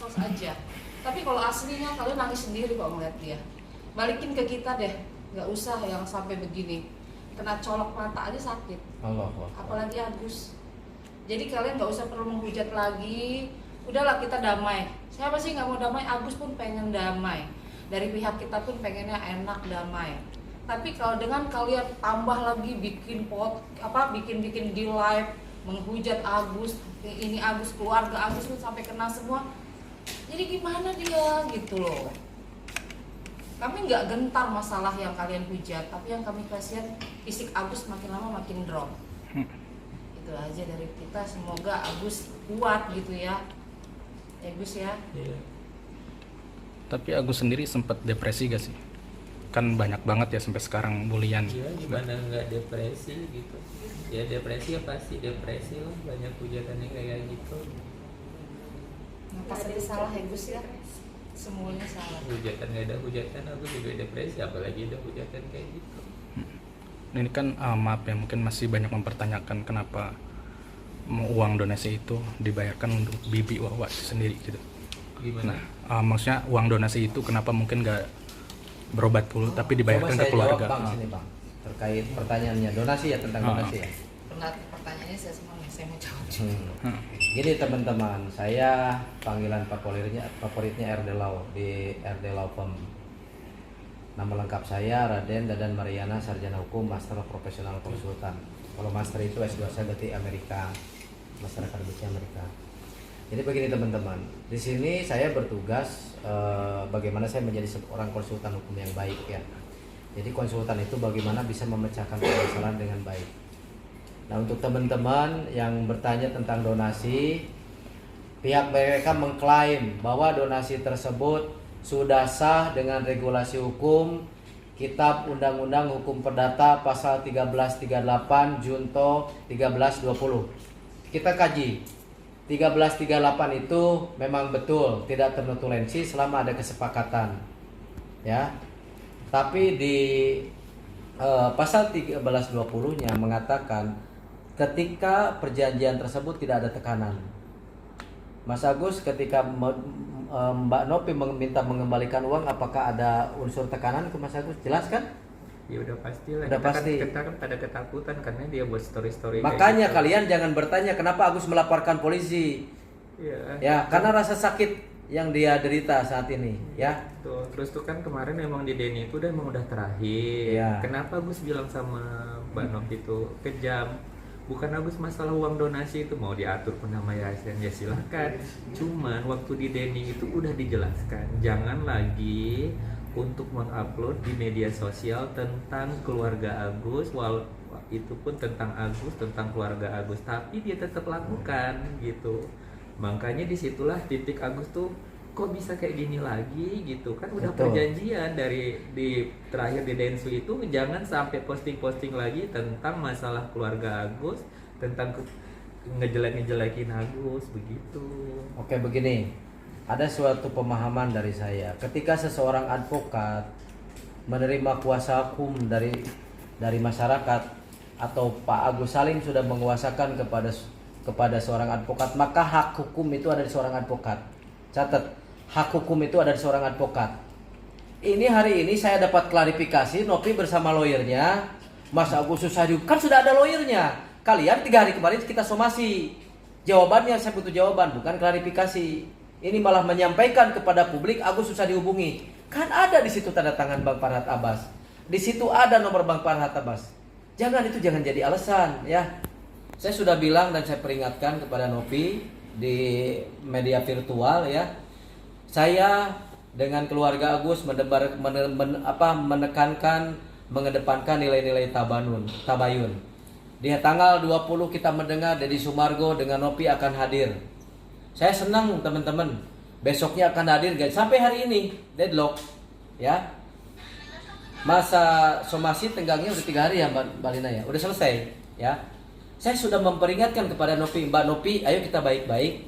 medsos aja. Tapi kalau aslinya kalian nangis sendiri kok ngeliat dia. Balikin ke kita deh, nggak usah yang sampai begini. Kena colok mata aja sakit. Allah. Apalagi Agus. Jadi kalian nggak usah perlu menghujat lagi. Udahlah kita damai. Siapa sih nggak mau damai? Agus pun pengen damai. Dari pihak kita pun pengennya enak damai. Tapi kalau dengan kalian tambah lagi bikin bikin di live menghujat Agus, ini Agus, keluarga Agus tuh sampai kena semua. Jadi gimana dia gitu loh. Kami nggak gentar masalah yang kalian hujat, tapi yang kami kasihan fisik Agus makin lama makin drop. Itu aja dari kita, semoga Agus kuat gitu ya. Agus ya. Iya. Tapi Agus sendiri sempat depresi gak sih? Kan banyak banget ya sampai sekarang bulian. Iya, gimana nggak depresi gitu? Ya depresi ya pasti depresi lah, banyak hujatannya kayak gitu. Apa saja salah Agus ya? Semuanya salah. Hujatan nggak ada hujatan, aku juga depresi, apalagi ada hujatan kayak gitu. Ini kan maaf ya, mungkin masih banyak mempertanyakan kenapa uang donasi itu dibayarkan untuk Bibi Wawa sendiri gitu. Gimana? Nah, maksudnya uang donasi itu kenapa mungkin nggak berobat dulu tapi dibayarkan ke keluarga? Jawab, Bang, sini, Bang. Terkait pertanyaannya donasi ya, tentang donasi ya. Pertanyaannya saya mau jawab. Gini teman-teman, saya panggilan favoritnya Erdelau di Erdelau Pem. Nama lengkap saya Raden Dadan Mariana, Sarjana Hukum, Master Profesional Konsultan. Kalau Master itu S2 saya berarti Amerika, masyarakat berarti Amerika. Jadi begini teman-teman, di sini saya bertugas bagaimana saya menjadi seorang konsultan hukum yang baik ya. Jadi konsultan itu bagaimana bisa memecahkan permasalahan dengan baik. Nah untuk teman-teman yang bertanya tentang donasi, pihak mereka mengklaim bahwa donasi tersebut sudah sah dengan regulasi hukum Kitab Undang-Undang Hukum Perdata pasal 1338 Junto 1320. Kita kaji 1338 itu memang betul tidak ternotulensi selama ada kesepakatan ya. Tapi di pasal 1320-nya mengatakan ketika perjanjian tersebut tidak ada tekanan. Mas Agus, ketika Mbak Nopi meminta mengembalikan uang, apakah ada unsur tekanan ke Mas Agus? Jelas kan? Ya udah pasti lah. Udah pasti. Kita kan pada ketakutan karena dia buat story-story. Makanya gitu. kalian jangan bertanya kenapa Agus melaporkan polisi. Iya. Ya, karena rasa sakit yang dia derita saat ini, ya. Tuh, terus tuh kan kemarin emang di Denny itu udah emang udah terakhir. Iya. Kenapa Gus bilang sama Mbak Nov itu kejam? Bukan Agus masalah uang donasi itu mau diatur pun nama yayasan ya silahkan. Cuman waktu di Denny itu udah dijelaskan, jangan lagi untuk mengupload di media sosial tentang keluarga Agus, itu pun tentang Agus, tentang keluarga Agus, tapi dia tetap lakukan gitu. Makanya disitulah titik Agus tuh kok bisa kayak gini lagi gitu kan, udah Betul. perjanjian dari di terakhir di Densu itu jangan sampai posting-posting lagi tentang masalah keluarga Agus, tentang ngejelek-ngejelekin Agus begitu. Oke, begini. Ada suatu pemahaman dari saya. Ketika seseorang advokat menerima kuasa hukum dari masyarakat atau Pak Agus Salim sudah menguasakan kepada seorang advokat, maka hak hukum itu ada di seorang advokat. Catat, hak hukum itu ada di seorang advokat. Ini hari ini saya dapat klarifikasi, Nopi bersama lawyernya, Mas Agus Susadi, kan sudah ada lawyernya. Kalian 3 hari kemarin kita somasi. Jawabannya saya butuh jawaban, bukan klarifikasi. Ini malah menyampaikan kepada publik Agus susah dihubungi. Kan ada di situ tanda tangan Bang Farhad Abbas. Di situ ada nomor Bang Farhad Abbas. Jangan jadi alasan ya. Saya sudah bilang dan saya peringatkan kepada Nopi di media virtual ya. Saya dengan keluarga Agus mengedepankan nilai-nilai tabayun. Di tanggal 20 kita mendengar Deddy Sumargo dengan Nopi akan hadir. Saya senang teman-teman. Besoknya akan hadir guys. Sampai hari ini deadlock ya. Masa somasi tenggangnya udah 3 hari ya Mbak Lina ya. Udah selesai ya. Saya sudah memperingatkan kepada Nopi, Mbak Nopi, ayo kita baik-baik.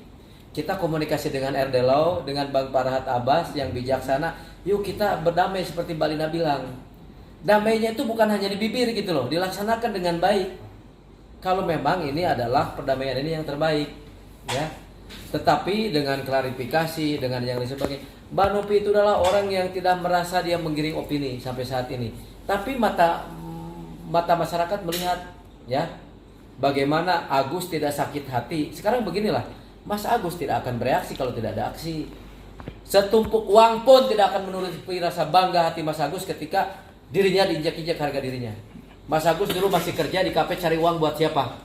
Kita komunikasi dengan Erdelau, dengan Bang Farhad Abbas yang bijaksana. Yuk kita berdamai seperti Mbak Lina bilang. Damainya itu bukan hanya di bibir gitu loh, dilaksanakan dengan baik. Kalau memang ini adalah perdamaian ini yang terbaik, ya. Tetapi dengan klarifikasi, dengan yang lain sebagainya, Mbak Nopi itu adalah orang yang tidak merasa dia menggiring opini sampai saat ini. Tapi mata masyarakat melihat, ya, bagaimana Agus tidak sakit hati. Sekarang beginilah, Mas Agus tidak akan bereaksi kalau tidak ada aksi. Setumpuk uang pun tidak akan menuruti rasa bangga hati Mas Agus ketika dirinya diinjak-injak harga dirinya. Mas Agus dulu masih kerja di kafe cari uang buat siapa?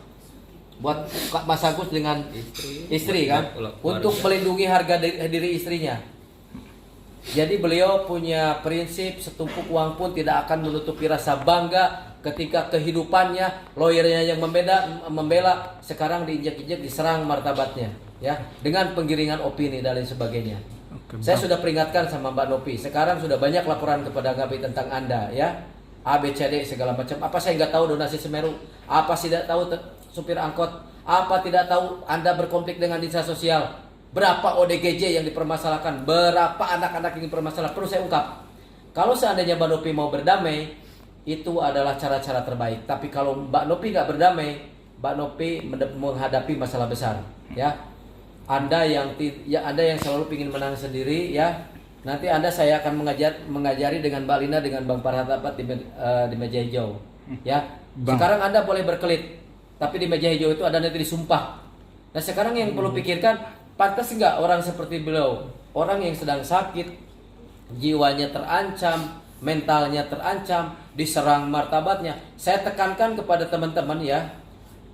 Buat Mas Agus dengan istri kan? Untuk melindungi harga diri istrinya. Jadi beliau punya prinsip setumpuk uang pun tidak akan menutupi rasa bangga ketika kehidupannya, lawyernya yang membela sekarang diinjak-injak, diserang martabatnya, ya, dengan penggiringan opini dan lain sebagainya. Oke, Saya sudah peringatkan sama Mbak Nopi. Sekarang sudah banyak laporan kepada Gabi tentang Anda, ya, ABCD segala macam. Apa saya nggak tahu donasi Semeru? Apa tidak tahu supir angkot? Apa tidak tahu Anda berkonflik dengan dinas sosial? Berapa ODGJ yang dipermasalahkan? Berapa anak-anak yang dipermasalahkan? Perlu saya ungkap. Kalau seandainya Mbak Nopi mau berdamai, itu adalah cara-cara terbaik. Tapi kalau Mbak Nopi nggak berdamai, Mbak Nopi menghadapi masalah besar, ya. Anda yang selalu ingin menang sendiri, ya. Nanti saya akan mengajari dengan Mbak Lina, dengan Bang Farhatapat di meja hijau, ya. Bang. Sekarang Anda boleh berkelit, tapi di meja hijau itu ada nanti disumpah. Nah sekarang yang perlu pikirkan, pantas nggak orang seperti beliau, orang yang sedang sakit, jiwanya terancam, mentalnya terancam, diserang martabatnya. Saya tekankan kepada teman-teman, ya,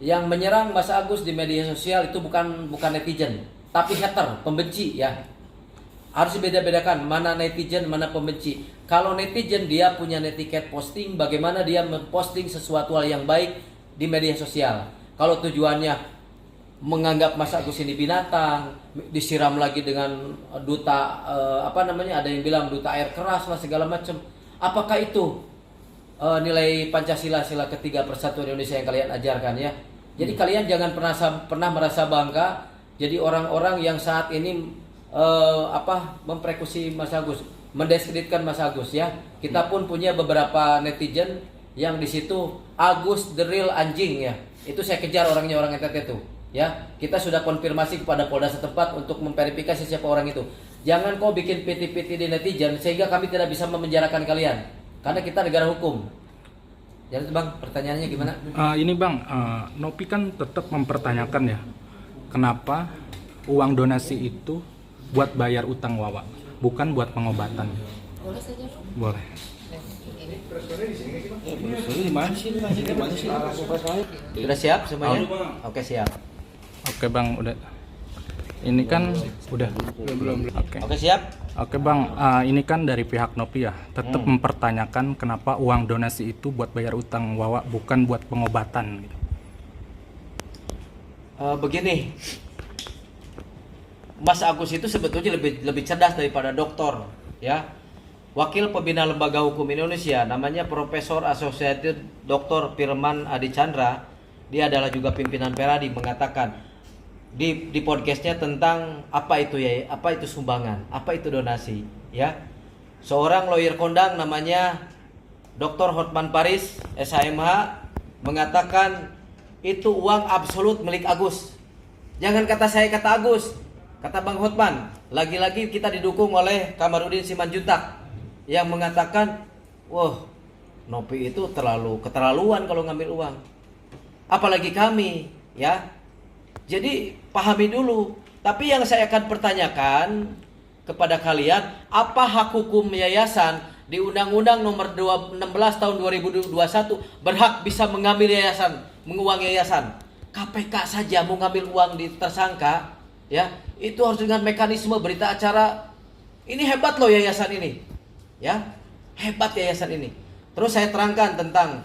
yang menyerang Mas Agus di media sosial itu bukan netizen, tapi hater, pembenci, ya. Harus beda-bedakan mana netizen, mana pembenci. Kalau netizen dia punya netiquette posting, bagaimana dia memposting sesuatu hal yang baik di media sosial. Kalau tujuannya menganggap Mas Agus ini binatang, disiram lagi dengan duta ada yang bilang duta air keras lah segala macam. Apakah itu nilai Pancasila sila ketiga persatuan Indonesia yang kalian ajarkan, ya? Jadi kalian jangan pernah merasa bangga jadi orang-orang yang saat ini mempersekusi Mas Agus, mendiskreditkan Mas Agus, ya. Kita pun punya beberapa netizen yang di situ Agus the real anjing, ya. Itu saya kejar orangnya, orang NTT itu. Ya, kita sudah konfirmasi kepada Polda setempat untuk memverifikasi siapa orang itu. Jangan kau bikin piti-piti di netizen sehingga kami tidak bisa memenjarakan kalian, karena kita negara hukum. Jadi Bang, pertanyaannya gimana? Ini Bang, Nopi kan tetap mempertanyakan, ya, kenapa uang donasi itu buat bayar utang Wawa, bukan buat pengobatan. Boleh saja. Boleh. Sudah siap semuanya? Oke, siap. Oke Bang, udah. Ini kan udah belum. Oke, siap. Oke Bang, ini kan dari pihak Nopi, ya, tetap mempertanyakan kenapa uang donasi itu buat bayar utang Wawa, bukan buat pengobatan. Gitu. Begini, Mas Agus itu sebetulnya lebih cerdas daripada dokter, ya. Wakil Pembina Lembaga Hukum Indonesia, namanya Profesor Associated Dr. Firman Adi Chandra. Dia adalah juga pimpinan Peradi, mengatakan di podcastnya tentang apa itu sumbangan, apa itu donasi, ya. Seorang lawyer kondang namanya Dr. Hotman Paris SHMH mengatakan itu uang absolut milik Agus. Jangan kata saya, kata Agus, kata Bang Hotman. Lagi-lagi kita didukung oleh Kamarudin Simanjuntak yang mengatakan, wah, Nopi itu keterlaluan kalau ngambil uang. Apalagi kami, ya. Jadi pahami dulu. Tapi yang saya akan pertanyakan kepada kalian, apa hak hukum yayasan di Undang-Undang Nomor 16 Tahun 2021 berhak bisa mengambil yayasan, menguang yayasan? KPK saja mau ngambil uang di tersangka, ya, itu harus dengan mekanisme berita acara. Ini hebat loh yayasan ini, ya, hebat yayasan ini. Terus saya terangkan tentang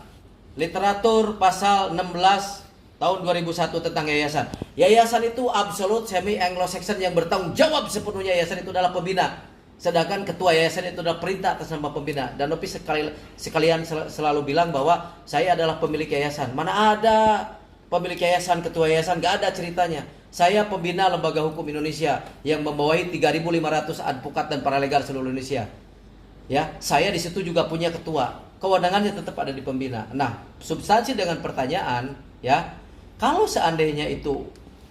literatur pasal 16 tahun 2001 tentang yayasan. Yayasan itu absolut semi Anglo-Saxon yang bertanggung jawab sepenuhnya. Yayasan itu adalah pembina, sedangkan ketua yayasan itu adalah perintah atas nama pembina. Dan Nopi sekalian selalu bilang bahwa saya adalah pemilik yayasan. Mana ada pemilik yayasan, ketua yayasan, gak ada ceritanya. Saya pembina Lembaga Hukum Indonesia yang membawahi 3.500 advokat dan paralegal seluruh Indonesia. Ya, saya di situ juga punya ketua. Kewenangannya tetap ada di pembina. Nah, substansi dengan pertanyaan, ya, kalau seandainya itu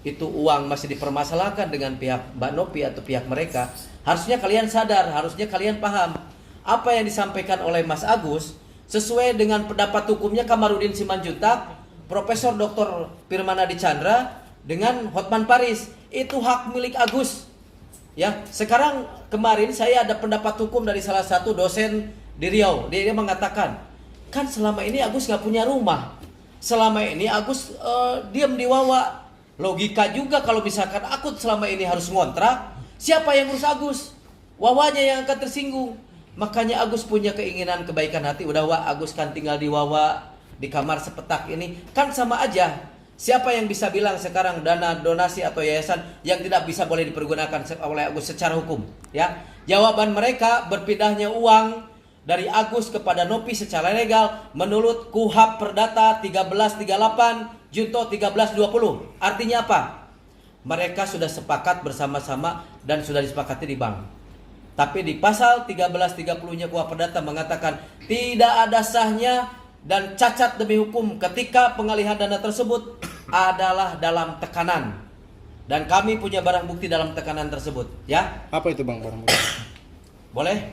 itu uang masih dipermasalahkan dengan pihak Mbak Nopi atau pihak mereka, harusnya kalian sadar, harusnya kalian paham apa yang disampaikan oleh Mas Agus sesuai dengan pendapat hukumnya Kamarudin Simanjuntak, Profesor Dr. Firmanadi Chandra dengan Hotman Paris. Itu hak milik Agus. Ya, sekarang kemarin saya ada pendapat hukum dari salah satu dosen di Riau. Dia mengatakan, kan selama ini Agus nggak punya rumah. Selama ini Agus diam di Wawa. Logika juga kalau misalkan aku selama ini harus ngontrak, siapa yang ngurus Agus? Wawanya yang akan tersinggung. Makanya Agus punya keinginan kebaikan hati. Udah Agus kan tinggal di Wawa, di kamar sepetak ini, kan sama aja. Siapa yang bisa bilang sekarang dana donasi atau yayasan yang tidak bisa boleh dipergunakan oleh Agus secara hukum? Ya, jawaban mereka berpindahnya uang dari Agus kepada Nopi secara legal menurut KUHP Perdata 1338 Junto 1320. Artinya apa? Mereka sudah sepakat bersama-sama dan sudah disepakati di bank. Tapi di pasal 1330-nya KUHP Perdata mengatakan tidak ada sahnya dan cacat demi hukum ketika pengalihan dana tersebut adalah dalam tekanan. Dan kami punya barang bukti dalam tekanan tersebut, ya. Apa itu Bang barang bukti? Boleh?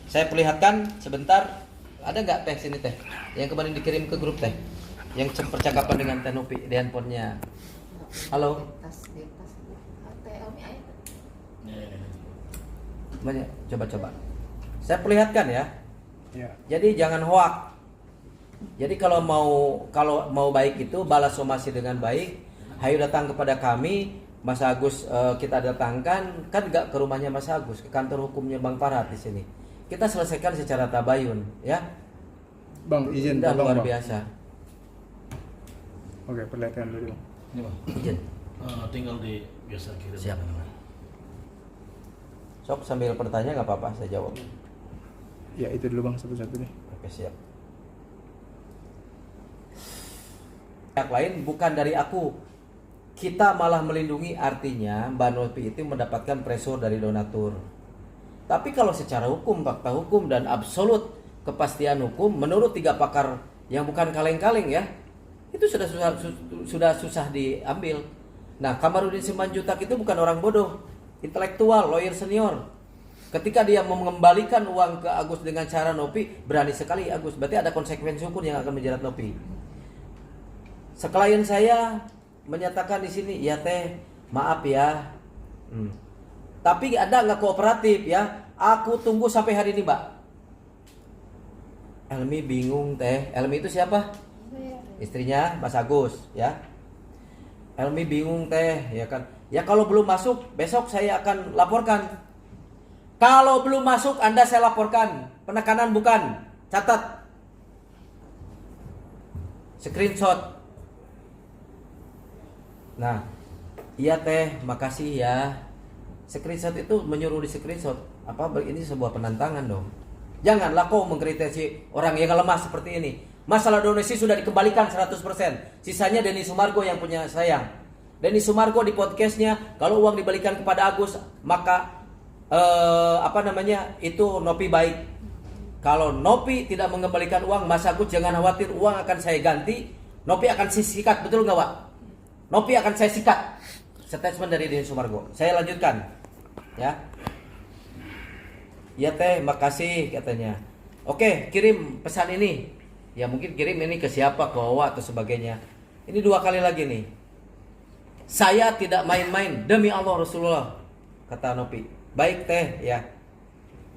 Saya perlihatkan sebentar. Ada nggak teh sini teh? Yang kemarin dikirim ke grup teh. Yang percakapan dengan Teh Nopi di handphonenya. Halo. Banyak. Coba-coba. Saya perlihatkan ya. Ya. Jadi jangan hoak. Jadi kalau mau baik itu balas somasi dengan baik. Hayo datang kepada kami, Mas Agus kita datangkan, kan nggak ke rumahnya Mas Agus, ke kantor hukumnya Bang Farhat di sini. Kita selesaikan secara tabayun, ya. Bang, izin Dan tolong luar Bang. biasa. Oke, perlihatkan dulu. Ini bang, Izin. tinggal di biasa kirim. Siap. Sok sambil bertanya nggak apa-apa, saya jawab. Ya, itu dulu Bang satu-satu nih. Oke, siap. Yang lain bukan dari aku. Kita malah melindungi, artinya Mbak Nopi itu mendapatkan pressure dari donatur. Tapi kalau secara hukum, fakta hukum dan absolut kepastian hukum menurut 3 pakar yang bukan kaleng-kaleng ya, itu sudah susah diambil. Nah, Kamarudin Simanjuntak itu bukan orang bodoh, intelektual, lawyer senior. Ketika dia mengembalikan uang ke Agus dengan cara Nopi, berani sekali Agus. Berarti ada konsekuensi hukum yang akan menjerat Nopi. Seklien saya menyatakan di sini, ya teh, maaf ya. Tapi Anda nggak kooperatif ya. Aku tunggu sampai hari ini, Mbak. Elmi bingung teh. Elmi itu siapa? Istrinya Mas Agus ya. Elmi bingung teh ya kan. Ya kalau belum masuk besok saya akan laporkan. Kalau belum masuk Anda saya laporkan. Penekanan bukan. Catat. Screenshot. Nah, iya teh, makasih ya. Screenshot itu menyuruh di screenshot. Apa ini sebuah penentangan dong. Janganlah kau mengkritisi orang yang lemah seperti ini. Masalah donasi sudah dikembalikan 100%. Sisanya Denny Sumargo yang punya sayang. Denny Sumargo di podcastnya, kalau uang dibalikan kepada Agus, maka itu Nopi baik. Kalau Nopi tidak mengembalikan uang, Mas Agus jangan khawatir, uang akan saya ganti. Nopi akan saya sikat, betul nggak Wak? Nopi akan saya sikat. Statement dari Denny Sumargo. Saya lanjutkan, ya. Ya teh, makasih katanya. Oke, kirim pesan ini. Ya mungkin kirim ini ke siapa, ke Wawa atau sebagainya. Ini 2 kali lagi nih. Saya tidak main-main demi Allah Rasulullah, kata Nopi. Baik teh ya.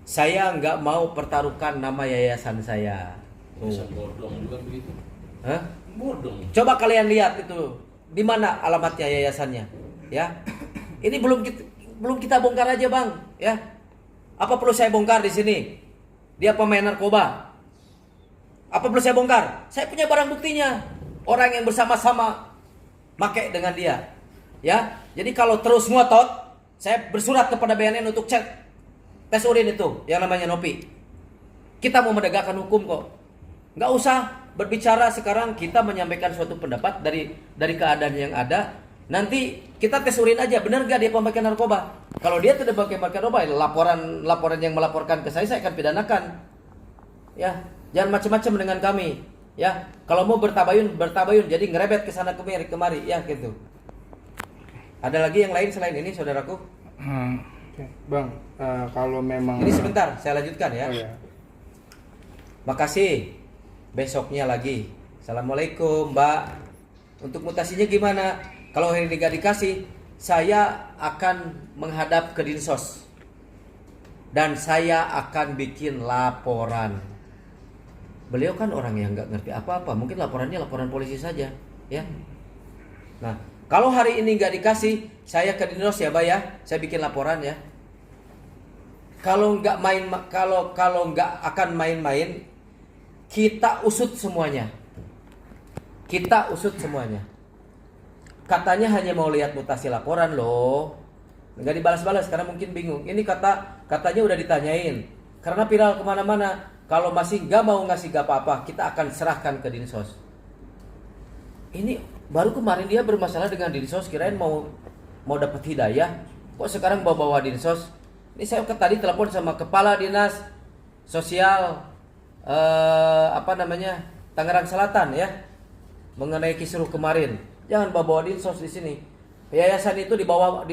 Saya nggak mau pertaruhkan nama yayasan saya. Bisa bodong juga begitu. Hah? Bodong. Coba kalian lihat itu di mana alamatnya yayasannya, ya. Ini belum kita bongkar aja bang, ya. Apa perlu saya bongkar di sini? Dia pemain narkoba. Apa perlu saya bongkar? Saya punya barang buktinya. Orang yang bersama-sama make dengan dia. Ya. Jadi kalau terus ngotot, saya bersurat kepada BNN untuk cek tes urin itu yang namanya Nopi. Kita mau menegakkan hukum kok. Nggak usah berbicara sekarang, kita menyampaikan suatu pendapat dari keadaan yang ada. Nanti kita tes urin aja, benar gak dia pemakaian narkoba? Kalau dia tidak pakai narkoba, laporan yang melaporkan ke saya akan pidanakan. Ya, jangan macam-macam dengan kami. Ya, kalau mau bertabayun, jadi ngerebet ke sana kemari, ya gitu. Ada lagi yang lain selain ini, saudaraku? Oke, Bang, kalau memang Ini sebentar, saya lanjutkan ya. Oh, ya. Makasih. Besoknya lagi. Assalamualaikum, Mbak. Untuk mutasinya gimana? Kalau hari ini nggak dikasih, saya akan menghadap ke Dinsos. Dan saya akan bikin laporan. Beliau kan orang yang nggak ngerti apa-apa. Mungkin laporannya laporan polisi saja, ya. Nah, kalau hari ini nggak dikasih, saya ke Dinsos ya, Mbak ya. Saya bikin laporan ya. Kalau nggak nggak akan main-main, kita usut semuanya. Kita usut semuanya. Katanya hanya mau lihat mutasi laporan loh. Nggak dibalas-balas karena mungkin bingung. Ini katanya udah ditanyain. Karena viral kemana-mana. Kalau masih nggak mau ngasih gak apa-apa, kita akan serahkan ke Dinsos. Ini baru kemarin dia bermasalah dengan Dinsos, kirain mau dapat hidayah. Kok sekarang bawa Dinsos? Ini saya tadi telepon sama kepala dinas sosial Tangerang Selatan ya, mengenai kisruh kemarin. Jangan bawa Dinsos di sini. Yayasan itu di bawah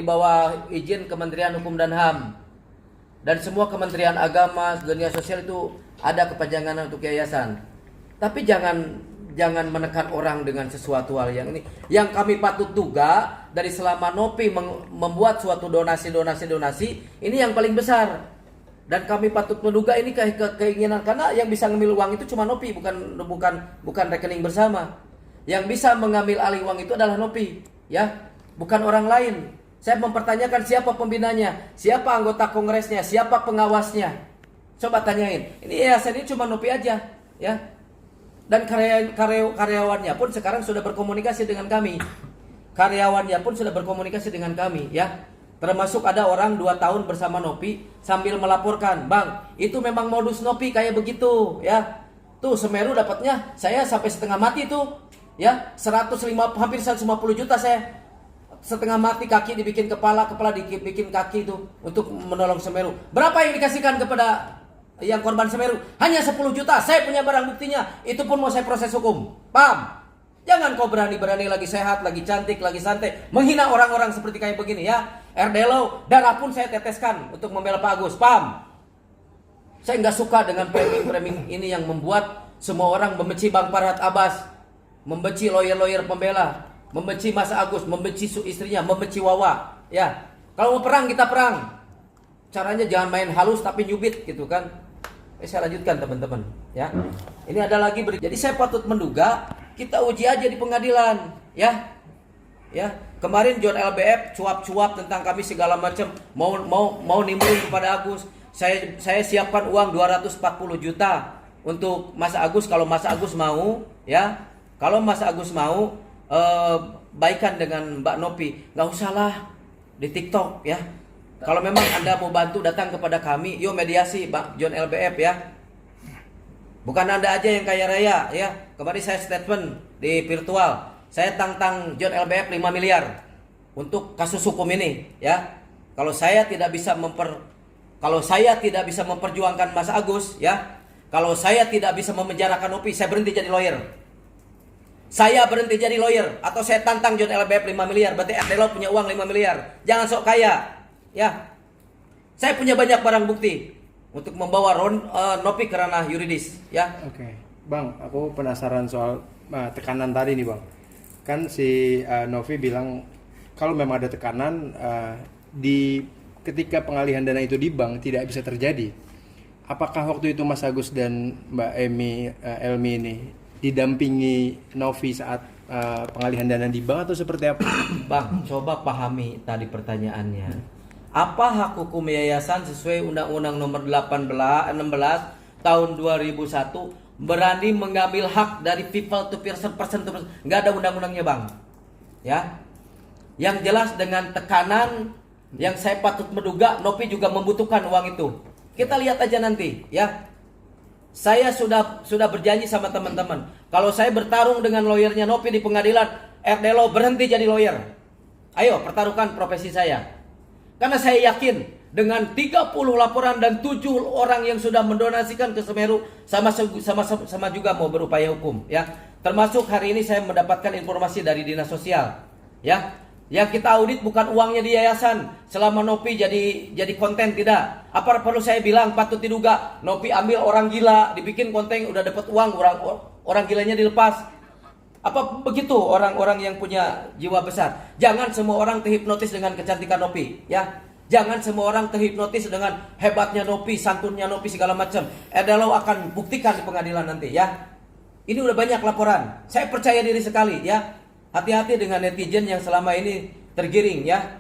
izin Kementerian Hukum dan HAM. Dan semua kementerian agama, dunia sosial itu ada kepanjangan untuk yayasan. Tapi jangan menekan orang dengan sesuatu hal yang ini. Yang kami patut duga dari selama Nopi membuat suatu donasi, ini yang paling besar. Dan kami patut menduga ini keinginan, karena yang bisa ngambil uang itu cuma Nopi, bukan rekening bersama. Yang bisa mengambil alih uang itu adalah Nopi, ya, bukan orang lain. Saya mempertanyakan siapa pembinanya, siapa anggota kongresnya, siapa pengawasnya. Coba tanyain. Ini yayasan ini cuma Nopi aja, ya. Dan karyawannya pun sekarang sudah berkomunikasi dengan kami. Ya. Termasuk ada orang 2 tahun bersama Nopi sambil melaporkan, "Bang, itu memang modus Nopi kayak begitu, ya. Tuh Semeru dapatnya saya sampai setengah mati tuh, ya. Hampir 150 juta saya. Setengah mati, kaki dibikin kepala dibikin kaki itu untuk menolong Semeru. Berapa yang dikasihkan kepada yang korban Semeru? Hanya 10 juta. Saya punya barang buktinya. Itu pun mau saya proses hukum. Paham? Jangan kau berani-berani lagi sehat, lagi cantik, lagi santai menghina orang-orang seperti kayak begini ya. RDLO, darah pun saya teteskan untuk membela Pak Agus. Paham? Saya nggak suka dengan framing ini yang membuat semua orang membenci Bang Farhad Abbas, membenci lawyer-lawyer pembela, membenci Mas Agus, membenci istrinya, membenci Wawa. Ya, kalau mau perang kita perang. Caranya jangan main halus tapi nyubit gitu kan. Saya lanjutkan teman-teman. Ya, ini ada lagi. Jadi saya patut menduga kita uji aja di pengadilan. Ya, kemarin John LBF cuap-cuap tentang kami segala macam. Mau nimbulin kepada Agus. Saya siapkan uang 240 juta untuk Mas Agus kalau Mas Agus mau. Ya, kalau Mas Agus mau. Baikan dengan Mbak Nopi, nggak usahlah di TikTok ya. Kalau memang Anda mau bantu, datang kepada kami, yuk mediasi Mbak John LBF ya. Bukan Anda aja yang kaya raya ya. Kemarin saya statement di virtual, saya tantang John LBF 5 miliar untuk kasus hukum ini ya. Kalau saya tidak bisa memperjuangkan Mas Agus ya, kalau saya tidak bisa memenjarakan Nopi, saya berhenti jadi lawyer. Saya berhenti jadi lawyer atau saya tantang John LBF 5 miliar. Berarti RDLO punya uang 5 miliar. Jangan sok kaya. Ya. Saya punya banyak barang bukti untuk membawa Nopi ke ranah yuridis, ya. Oke. Bang, aku penasaran soal tekanan tadi nih, Bang. Kan si Novi bilang kalau memang ada tekanan ketika pengalihan dana itu di bank tidak bisa terjadi. Apakah waktu itu Mas Agus dan Mbak Elmi ini didampingi Novi saat pengalihan dana di bank atau seperti apa? Bang, coba pahami tadi pertanyaannya. Apa hak hukum yayasan sesuai Undang-Undang Nomor 16 Tahun 2001 berani mengambil hak dari people to person to person? Nggak ada undang-undangnya, Bang. Ya. Yang jelas dengan tekanan yang saya patut menduga Novi juga membutuhkan uang itu. Kita lihat aja nanti, ya. Saya sudah berjanji sama teman-teman. Kalau saya bertarung dengan lawyernya Novi di pengadilan, RDLO berhenti jadi lawyer. Ayo pertaruhkan profesi saya. Karena saya yakin dengan 30 laporan dan 7 orang yang sudah mendonasikan ke Semeru sama juga mau berupaya hukum, ya. Termasuk hari ini saya mendapatkan informasi dari Dinas Sosial, ya. Yang kita audit bukan uangnya di yayasan. Selama Nopi jadi konten tidak. Apa perlu saya bilang patut diduga Nopi ambil orang gila, dibikin konten udah dapat uang, orang gilanya dilepas. Apa begitu orang-orang yang punya jiwa besar? Jangan semua orang terhipnotis dengan kecantikan Nopi, ya. Jangan semua orang terhipnotis dengan hebatnya Nopi, santunnya Nopi segala macam. Erdelau akan buktikan di pengadilan nanti, ya. Ini udah banyak laporan. Saya percaya diri sekali, ya. Hati-hati dengan netizen yang selama ini tergiring, ya.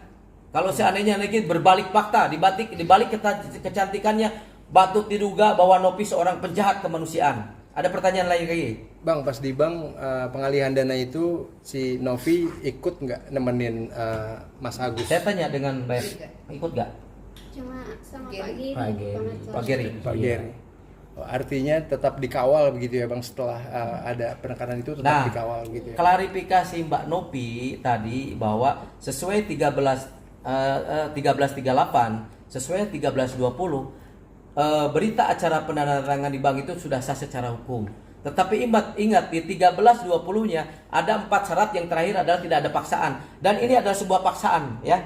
Kalau seandainya netizen berbalik fakta, dibalik kecantikannya, patut diduga bahwa Nopi seorang penjahat kemanusiaan. Ada pertanyaan lain lagi? Bang, pas di bank pengalihan dana itu si Novi ikut nggak nemenin Mas Agus? Saya tanya dengan baik, ikut nggak? Cuma sama Gary. Pak Geri. Pak Geri. Oh, artinya tetap dikawal begitu ya Bang, setelah ada penekanan itu tetap dikawal gitu ya. Klarifikasi Mbak Nopi tadi bahwa sesuai 1338, sesuai 1320, berita acara penandatanganan di bank itu sudah sah secara hukum. Tetapi ingat di 1320-nya ada 4 syarat, yang terakhir adalah tidak ada paksaan. Dan ini adalah sebuah paksaan, ya.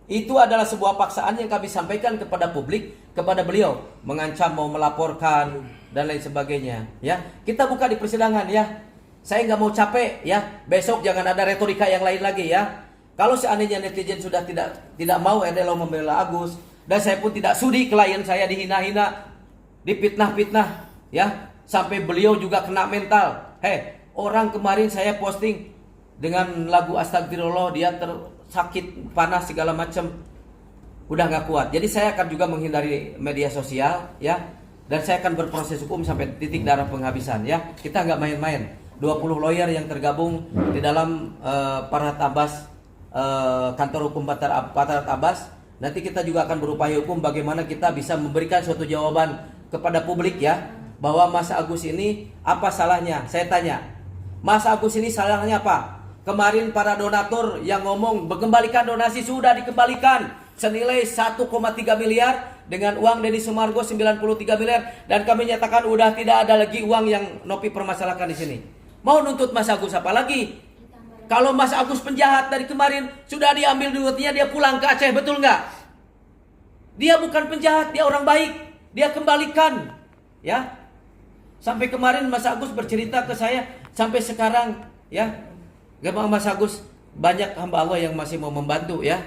Itu adalah sebuah paksaan yang kami sampaikan kepada publik, kepada beliau, mengancam mau melaporkan dan lain sebagainya, ya. Kita buka di persidangan, ya. Saya nggak mau capek, ya. Besok jangan ada retorika yang lain lagi, ya. Kalau seandainya netizen sudah tidak mau Erdelau membela Agus, dan saya pun tidak sudi klien saya dihina-hina, dipitnah-pitnah, ya, sampai beliau juga kena mental. Orang kemarin saya posting dengan lagu Astagfirullah, dia sakit panas segala macam, udah nggak kuat. Jadi saya akan juga menghindari media sosial, ya, dan saya akan berproses hukum sampai titik darah penghabisan, ya. Kita nggak main-main. 20 lawyer yang tergabung di dalam Farhat Abbas, kantor hukum Farhat Abbas. Nanti kita juga akan berupaya hukum bagaimana kita bisa memberikan suatu jawaban kepada publik, ya, bahwa Mas Agus ini apa salahnya. Saya tanya, Mas Agus ini salahnya apa? Kemarin para donatur yang ngomong mengembalikan donasi sudah dikembalikan senilai 1,3 miliar dengan uang Deddy Sumargo 93 miliar, dan kami nyatakan udah tidak ada lagi uang yang Nopi permasalahkan di sini. Mau nuntut Mas Agus apa lagi? Kalau Mas Agus penjahat dari kemarin sudah diambil duitnya, dia pulang ke Aceh, betul nggak? Dia bukan penjahat, dia orang baik, dia kembalikan, ya. Sampai kemarin Mas Agus bercerita ke saya, sampai sekarang, ya. Gampang Mas Agus, banyak hamba Allah yang masih mau membantu, ya.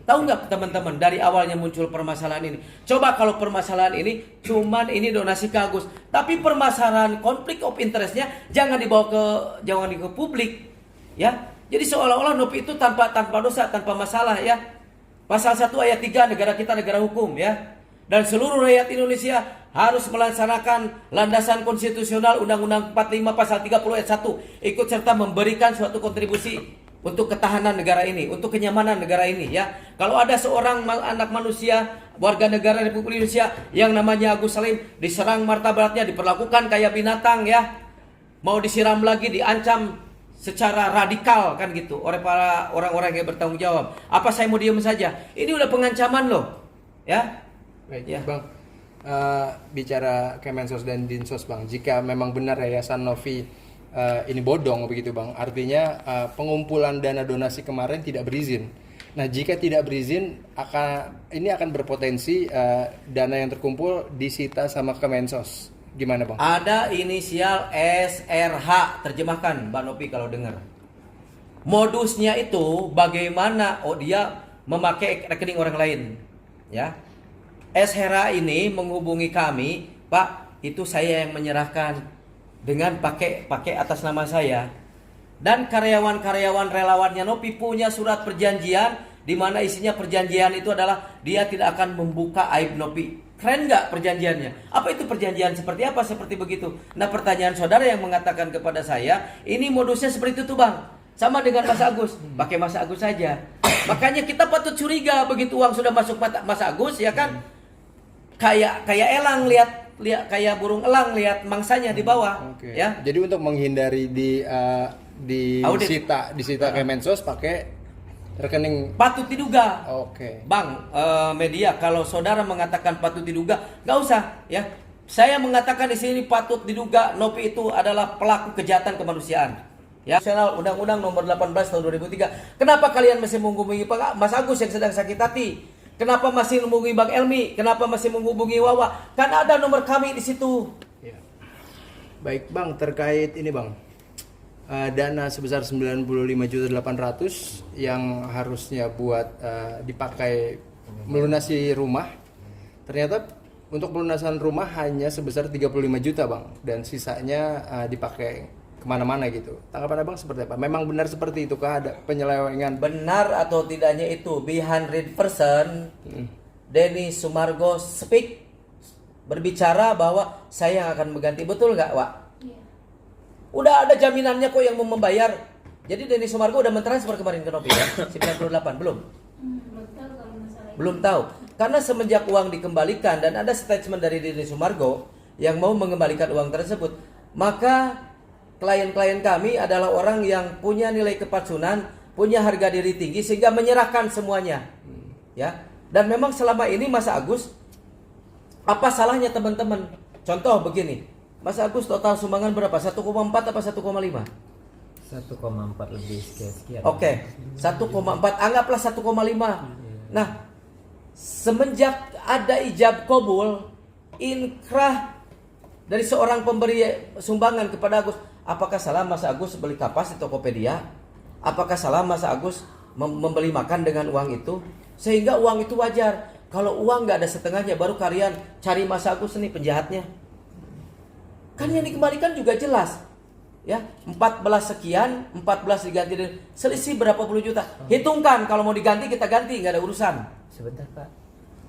Tahu nggak teman-teman, dari awalnya muncul permasalahan ini. Coba kalau permasalahan ini cuman ini donasi ke Agus, tapi permasalahan konflik of interestnya jangan dibawa ke publik, ya. Jadi seolah-olah Nopi itu tanpa dosa, tanpa masalah, ya. Pasal 1 ayat 3, negara kita negara hukum, ya. Dan seluruh rakyat Indonesia harus melaksanakan landasan konstitusional Undang-Undang 45 pasal 30 ayat 1, ikut serta memberikan suatu kontribusi untuk ketahanan negara ini, untuk kenyamanan negara ini, ya. Kalau ada seorang anak manusia, warga negara Republik Indonesia yang namanya Agus Salim diserang martabatnya, diperlakukan kayak binatang, ya. Mau disiram lagi, diancam secara radikal, kan gitu, oleh para orang-orang yang bertanggung jawab. Apa saya mau diam saja? Ini udah pengancaman loh, ya. Baik, Ya. Bang. Bicara Kemensos dan Dinsos, Bang, jika memang benar Yayasan Novi ini bodong begitu, Bang, artinya pengumpulan dana donasi kemarin tidak berizin. Nah, jika tidak berizin, ini akan berpotensi dana yang terkumpul disita sama Kemensos. Gimana, Bang? Ada inisial SRH, terjemahkan Mbak Nopi kalau dengar. Modusnya itu bagaimana? Dia memakai rekening orang lain, ya. SRH ini menghubungi kami, Pak, itu saya yang menyerahkan dengan pakai atas nama saya. Dan karyawan-karyawan relawannya Nopi punya surat perjanjian di mana isinya perjanjian itu adalah dia tidak akan membuka aib Nopi. Keren nggak perjanjiannya? Apa itu perjanjian seperti apa? Seperti begitu. Nah, pertanyaan saudara yang mengatakan kepada saya, ini modusnya seperti itu tuh, Bang. Sama dengan Mas Agus, pakai Mas Agus saja. Makanya kita patut curiga begitu uang sudah masuk Mas Agus, ya kan? Kayak elang lihat kayak burung elang lihat mangsanya di bawah, Oke. ya. Jadi untuk menghindari disita Kemensos pakai rekening. Patut diduga. Oke. Bang, media kalau saudara mengatakan patut diduga, nggak usah, ya. Saya mengatakan di sini patut diduga Nopi itu adalah pelaku kejahatan kemanusiaan. Ya, nasional Undang-Undang Nomor 18 Tahun 2003. Kenapa kalian masih menghubungi Pak Mas Agus yang sedang sakit hati? Kenapa masih menghubungi Bang Elmi? Kenapa masih menghubungi Wawa? Kan ada nomor kami di situ. Ya. Baik Bang, terkait ini Bang, dana sebesar 95.800.000 yang harusnya buat dipakai melunasi rumah, ternyata untuk pelunasan rumah hanya sebesar 35 juta Bang, dan sisanya dipakai kemana-mana gitu. Tanggapan Abang seperti apa? Memang benar seperti itu kah ada penyelewengan? Benar atau tidaknya itu, be 100% Denny Sumargo speak, berbicara bahwa saya akan mengganti. Betul nggak, Wak? Iya. Udah ada jaminannya kok yang mau membayar. Jadi Denny Sumargo udah mentransfer kemarin ke Nopi ya? 98, belum? Belum tahu kalau masalah itu. Belum tahu. Karena semenjak uang dikembalikan dan ada statement dari Denny Sumargo yang mau mengembalikan uang tersebut, maka klien-klien kami adalah orang yang punya nilai kepatuhan, punya harga diri tinggi sehingga menyerahkan semuanya. Ya. Dan memang selama ini Mas Agus, apa salahnya teman-teman? Contoh begini. Mas Agus total sumbangan berapa? 1,4 apa 1,5? 1,4 lebih sekian. Oke, 1,4, anggaplah 1,5. Nah, semenjak ada ijab kabul, inkrah dari seorang pemberi sumbangan kepada Agus, apakah salah Mas Agus beli kapas di Tokopedia? Apakah salah Mas Agus membeli makan dengan uang itu? Sehingga uang itu wajar. Kalau uang nggak ada setengahnya, baru kalian cari Mas Agus nih penjahatnya. Kan yang dikembalikan juga jelas. Ya, 14 sekian, 14 diganti dengan selisih berapa puluh juta. Hitungkan, kalau mau diganti kita ganti, nggak ada urusan. Sebentar Pak,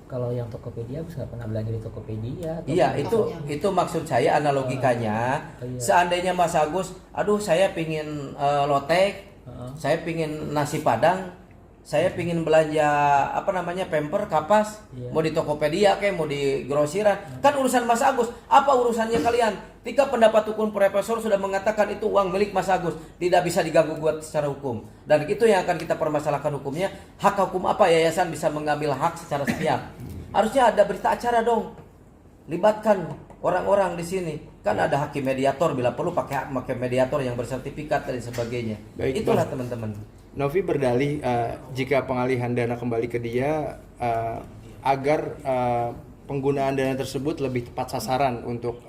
kalau yang Tokopedia Agus nggak pernah belanja di Tokopedia. Iya, itu maksud saya analogikanya. Iya. Seandainya Mas Agus, aduh saya pingin lotek, saya pingin nasi padang, saya pingin belanja pamper, kapas, Iya. mau di Tokopedia kayak mau di grosiran, kan urusan Mas Agus. Apa urusannya kalian? Ketika pendapat hukum profesor sudah mengatakan itu uang milik Mas Agus, tidak bisa diganggu gugat secara hukum. Dan itu yang akan kita permasalahkan hukumnya. Hak hukum apa yayasan bisa mengambil hak secara sepihak? Harusnya ada berita acara dong. Libatkan orang-orang di sini. Kan ada hakim mediator, bila perlu pakai mediator yang bersertifikat dan sebagainya. Baik, Itulah Bang. teman-teman. Novi berdalih jika pengalihan dana kembali ke dia agar penggunaan dana tersebut lebih tepat sasaran untuk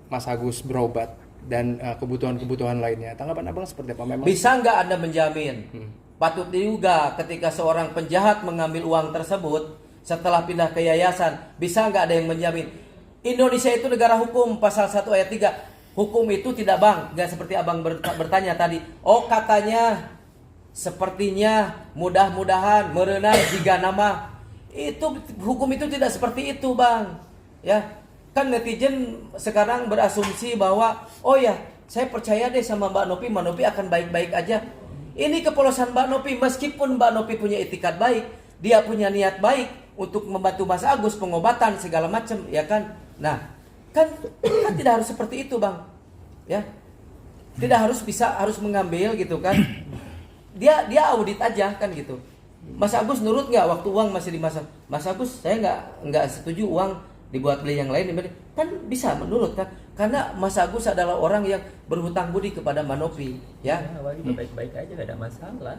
Mas Agus berobat dan kebutuhan-kebutuhan lainnya. Tanggapan Abang seperti apa? Memang Bisa nggak Anda menjamin? Patut diduga ketika seorang penjahat mengambil uang tersebut setelah pindah ke yayasan, bisa nggak ada yang menjamin? Indonesia itu negara hukum, pasal 1 ayat 3. Hukum itu tidak Bang, nggak seperti Abang bertanya tadi. Oh katanya, sepertinya, mudah-mudahan, merenang jika nama. Itu hukum itu tidak seperti itu Bang. Ya, kan netizen sekarang berasumsi bahwa oh ya, saya percaya deh sama Mbak Nopi akan baik-baik aja. Ini kepolosan Mbak Nopi, meskipun Mbak Nopi punya itikat baik, dia punya niat baik untuk membantu Mas Agus pengobatan segala macam, ya kan? Nah, kan tidak harus seperti itu Bang. Ya. Tidak harus mengambil gitu kan. Dia audit aja kan gitu. Mas Agus nurut nggak waktu uang masih dimasak? Mas Agus, saya nggak setuju uang dibuat beli yang lain, kan bisa menurut kan? Karena Mas Agus adalah orang yang berhutang budi kepada Manopi, ya. Awal juga baik-baik aja, gak ada masalah.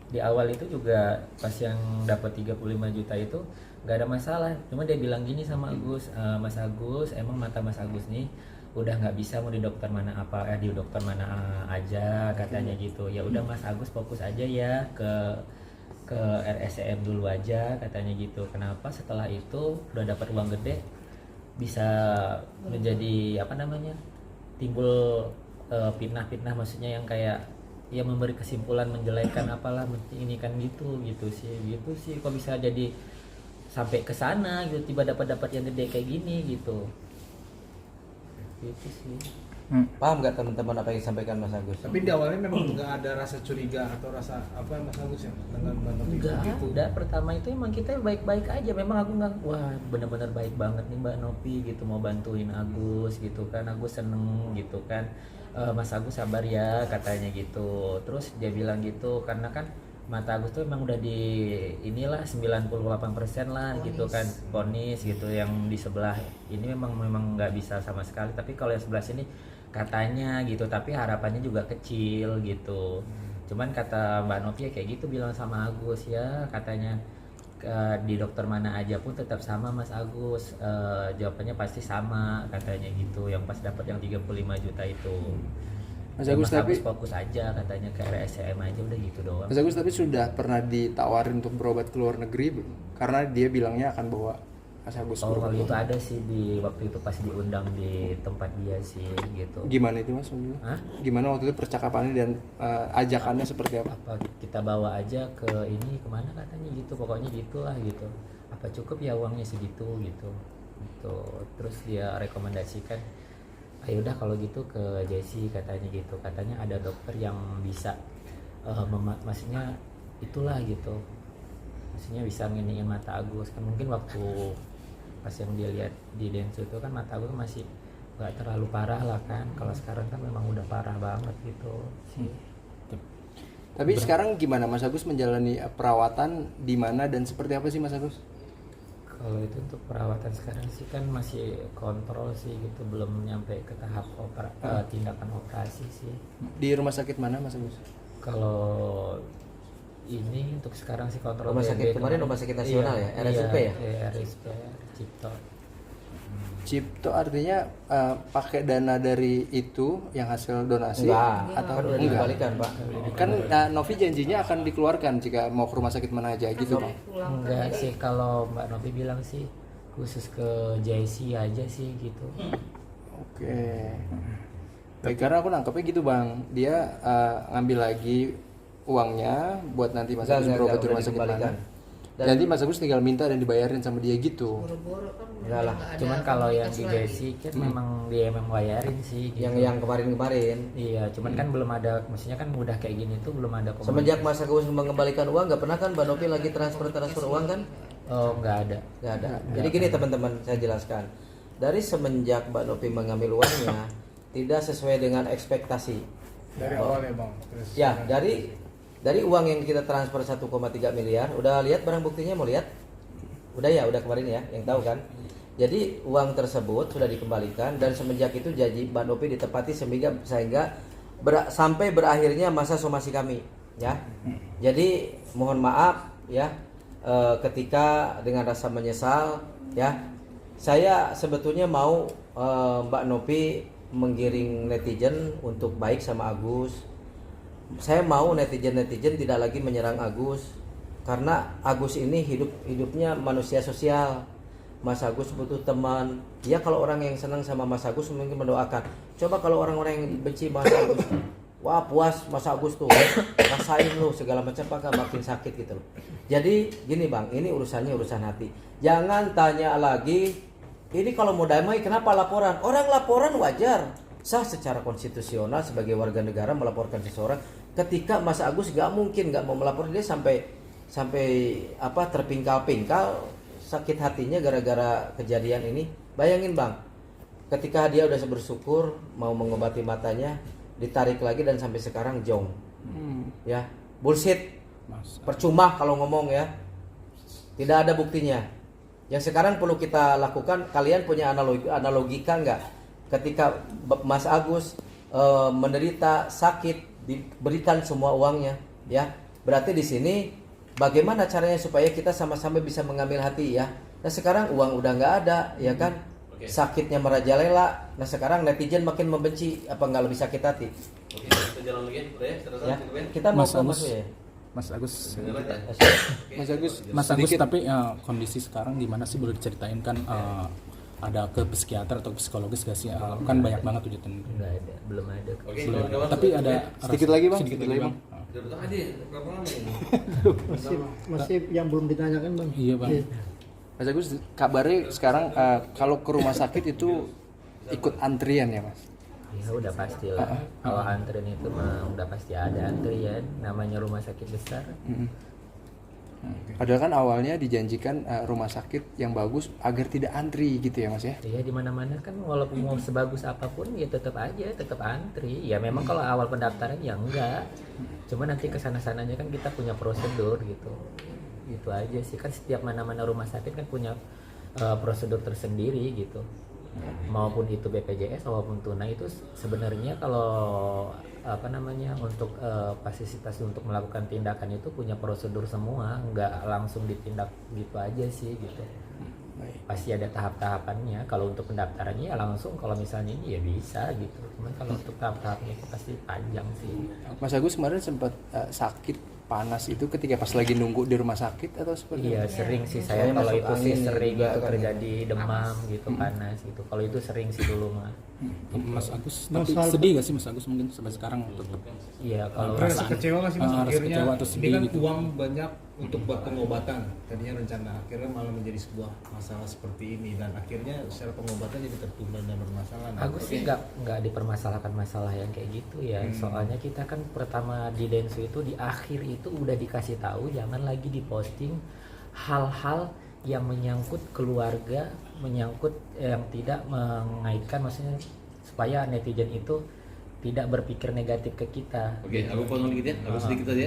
Di awal itu juga pas yang dapat 35 juta itu gak ada masalah. Cuma dia bilang gini sama Agus, Mas Agus, emang mata Mas Agus nih udah nggak bisa mau di dokter mana di dokter mana aja katanya gitu. Ya udah Mas Agus fokus aja ya ke RSCM dulu aja katanya gitu. Kenapa setelah itu udah dapat uang gede bisa menjadi timbul fitnah-fitnah, maksudnya yang kayak ya memberi kesimpulan menjelekkan apalah ini kan gitu sih kok bisa jadi sampai ke sana gitu, tiba dapat yang gede kayak gini gitu sih. Paham nggak teman-teman apa yang disampaikan Mas Agus? Tapi di awalnya memang nggak ada rasa curiga atau rasa apa Mas Agus yang dengan Mbak Novi Enggak gitu. ada, pertama itu emang kita baik-baik aja. Memang aku nggak, wah benar-benar baik banget nih Mbak Novi gitu, mau bantuin Agus gitu kan. Agus seneng gitu kan. Mas Agus sabar ya katanya gitu. Terus dia bilang gitu karena kan mata Agus tuh emang udah di inilah 98% lah gitu kan, vonis gitu. Yang di sebelah ini memang nggak bisa sama sekali. Tapi kalau yang sebelah sini katanya gitu, tapi harapannya juga kecil gitu. Cuman kata Mbak Novi kayak gitu bilang sama Agus ya, katanya di dokter mana aja pun tetap sama Mas Agus, jawabannya pasti sama katanya gitu, yang pas dapat yang 35 juta itu. Mas Ya, Agus tapi fokus aja katanya ke RSCM aja udah gitu doang. Mas Agus tapi sudah pernah ditawarin untuk berobat ke luar negeri belum? Karena dia bilangnya akan bawa Mas Agus Oh berobat. kalau itu ada sih di waktu itu pas diundang di tempat dia sih gitu. Gimana itu Mas? Hah? Gimana waktu itu percakapannya dan ajakannya seperti apa? Apa kita bawa aja ke ini kemana katanya gitu, pokoknya gitulah gitu. Apa cukup ya uangnya segitu gitu. Gitu. Terus dia rekomendasikan, ayo udah kalau gitu ke Jesse katanya gitu. Katanya ada dokter yang bisa maksudnya itulah gitu. Maksudnya bisa nginiin mata Agus kan, mungkin waktu pas yang dia lihat di Densu itu kan mata Agus masih nggak terlalu parah lah kan. Kalau sekarang kan memang udah parah banget gitu sih. Tapi sekarang gimana Mas Agus menjalani perawatan di mana dan seperti apa sih Mas Agus? Kalau itu untuk perawatan sekarang sih kan masih kontrol sih gitu, belum nyampe ke tahap tindakan operasi sih. Di rumah sakit mana Mas Agus? Kalau ini untuk sekarang sih kontrol Rumah sakit BB kemarin rumah sakit nasional ya, RSUP ya? Iya, RSUP Cipto. Cipto artinya pakai dana dari itu yang hasil donasi Enggak, atau kan udah enggak? dikembalikan Pak. Kan Novi janjinya akan dikeluarkan jika mau ke rumah sakit mana aja gitu Bang. Enggak sih, kalau Mbak Novi bilang sih khusus ke JC aja sih gitu. Oke. Baik, karena aku nangkepnya gitu Bang, dia ngambil lagi uangnya buat nanti Mas Agus berobat di rumah sakit mana. Dan nanti Mas Agus tinggal minta dan dibayarin sama dia gitu. Boro-boro kan Enggak lah. nggak ada Cuman kalau yang di aktivitas JC kan memang dia memang bayarin sih gitu. Yang kemarin-kemarin. Iya, cuman kan belum ada, maksudnya kan udah kayak gini tuh belum ada komunikasi. Semenjak Mas Agus mengembalikan uang, nggak pernah kan Mbak Novi lagi transfer uang kan? Oh, nggak ada. Nggak ada. Jadi gini teman-teman, saya jelaskan. Dari semenjak Mbak Novi mengambil uangnya, tidak sesuai dengan ekspektasi. Dari awal ya Bang. Terus Ya, dari uang yang kita transfer 1,3 miliar, udah lihat barang buktinya, mau lihat? Udah ya, udah kemarin ya, yang tahu kan? Jadi uang tersebut sudah dikembalikan dan semenjak itu janji Mbak Novi ditepati sehingga sampai berakhirnya masa somasi kami, ya. Jadi mohon maaf ya, ketika dengan rasa menyesal ya, saya sebetulnya mau Mbak Novi menggiring netizen untuk baik sama Agus. Saya mau netizen tidak lagi menyerang Agus, karena Agus ini hidupnya manusia sosial. Mas Agus butuh teman. Ya kalau orang yang senang sama Mas Agus mungkin mendoakan. Coba kalau orang-orang yang benci Mas Agus, wah puas Mas Agus tuh, rasain lu segala macam, apakah makin sakit gitu loh. Jadi gini Bang, ini urusannya urusan hati. Jangan tanya lagi, ini kalau mau damai kenapa laporan? Orang laporan wajar, sah secara konstitusional sebagai warga negara melaporkan seseorang. Ketika Mas Agus nggak mau melapor, dia sampai terpingkal-pingkal sakit hatinya gara-gara kejadian ini. Bayangin Bang, ketika dia udah bersyukur mau mengobati matanya, ditarik lagi dan sampai sekarang jong. Ya, bullshit. Percuma kalau ngomong ya. Tidak ada buktinya. Yang sekarang perlu kita lakukan, kalian punya analogika nggak? Ketika Mas Agus menderita sakit, diberikan semua uangnya, ya. Berarti di sini bagaimana caranya supaya kita sama-sama bisa mengambil hati ya. Nah sekarang uang udah nggak ada, ya kan? Sakitnya merajalela. Nah sekarang netizen makin membenci, apa nggak lebih sakit hati? Oke, kita jalan lagi, Ya. Kita mau Mas Agus. ya. Mas Agus, Mas Agus, Mas Agus, sedikit. tapi kondisi sekarang gimana sih, boleh diceritain kan? Ada ke psikiater atau psikologis gak sih? Kan banyak banget tuh jalan. Nggak ada, belum ada. Oke, kawan-kawan. Tapi ada Sedikit lagi, Bang. Sedikit Sedikit lagi lagi, bang. Udah berapa tadi? Berapa lama ini? masih yang belum ditanyakan Bang. Iya bang. Mas Agus, kabarnya sekarang kalau ke rumah sakit itu ikut antrian ya Mas? Ya udah pasti lah. Kalau antrian itu mah udah pasti ada antrian. Namanya rumah sakit besar. Padahal kan awalnya dijanjikan rumah sakit yang bagus agar tidak antri gitu ya Mas ya? Iya di mana-mana kan walaupun mau sebagus apapun ya tetap antri. Ya memang kalau awal pendaftaran ya enggak. Cuma nanti kesana-sananya kan kita punya prosedur gitu. Gitu aja sih, kan setiap mana-mana rumah sakit kan punya prosedur tersendiri gitu. maupun itu BPJS maupun tunai itu sebenarnya kalau untuk fasilitas untuk melakukan tindakan itu punya prosedur semua, nggak langsung ditindak gitu aja sih gitu. Pasti ada tahap-tahapannya. Kalau untuk pendaftarannya ya langsung, kalau misalnya ini ya bisa gitu. Cuman kalau untuk tahap-tahapnya itu pasti panjang sih. Mas Agus kemarin sempat sakit panas itu ketika pas lagi nunggu di rumah sakit atau seperti Iya apa? sering sih Soalnya saya kalau masuk itu sih angin sering juga itu kan ya. terjadi demam gitu panas gitu. Kalau itu sering sih dulu mah. Mas Agus, Mas tapi Al- sedih gak sih Mas Agus mungkin sampai sekarang tetap? Iya kalau Rasa kecewa nggak sih mas? Rasa Akhirnya kecewa atau ini sedih kan gitu. uang banyak untuk buat pengobatan, tadinya rencana akhirnya malah menjadi sebuah masalah seperti ini dan akhirnya secara pengobatan jadi tertunda dan bermasalah. Agus sih nggak dipermasalahkan masalah yang kayak gitu ya. Soalnya kita kan pertama di Densu itu di akhir itu udah dikasih tahu jangan lagi diposting hal-hal yang menyangkut keluarga, menyangkut yang tidak mengaitkan, maksudnya supaya netizen itu tidak berpikir negatif ke kita. Oke, aku potong dikit ya, aku sedikit aja.